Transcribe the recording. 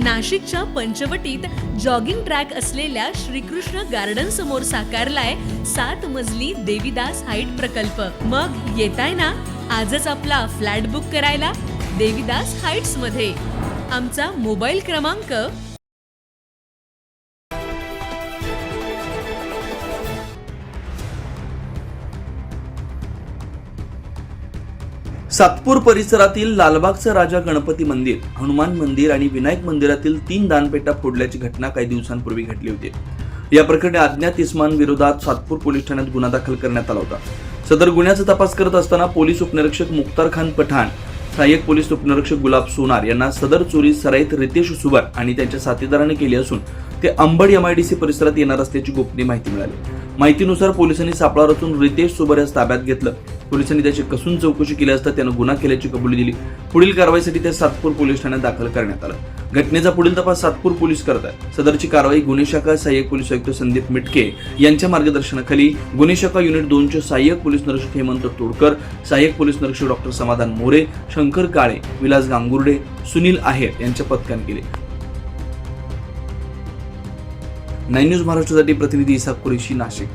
नाशिकच्या पंचवटीत jogging track असलेल्या Shrikrishna garden समोर साकारलाय 7 मजली देवीदास हाईट प्रकल्प। मग येताय ना आजच आपला फ्लॅट बुक करायला देवीदास हाईट्स मध्ये। आमचा मोबाईल क्रमांक सातपूर परिसरातील लालबागचा राजा गणपती मंदिर, हनुमान मंदिर आणि विनायक मंदिरातील 3 दानपेट्या फोडल्याची घटना काही दिवसांपूर्वी घडली होती। या प्रकरणी अज्ञात इसमांविरोधात सातपूर पोलीस ठाण्यात गुन्हा दाखल करण्यात आला होता। सदर गुन्ह्याचा तपास करत असताना पोलीस उपनिरीक्षक मुख्तार खान पठाण, सहाय्यक पोलीस उपनिरीक्षक गुलाब सोनार यांना सदर चोरी सराईत रितेश सुबर आणि त्यांच्या साथीदाराने केली असून ते अंबड MIDC परिसरात येणार असल्याची गोपनीय माहिती मिळाली। माहितीनुसार पोलिसांनी सापळा रचून रितेश सुबर यास ताब्यात घेतलं। पोलिसांनी त्याची कसून चौकशी केली असता त्यानं गुन्हा केल्याची कबुली दिली। पुढील कारवाईसाठी ते सातपूर पोलीस ठाण्यात दाखल करण्यात आलं। घटनेचा पुढील तपास सातपूर पोलीस करत आहेत। सदरची कारवाई गुन्हे शाखा सहाय्यक पोलीस आयुक्त संदीप मिटके यांच्या मार्गदर्शनाखाली गुन्हे शाखा युनिट 2 चे सहाय्यक पोलीस निरीक्षक हेमंत तोडकर, सहाय्यक पोलीस निरीक्षक डॉक्टर समाधान मोरे, शंकर काळे, विलास गांगुर्डे, सुनील आहेर यांच्या पथकाने केले। 9 न्यूज महाराष्ट्रासाठी प्रतिनिधी इसाक कुरेशी, नाशिक।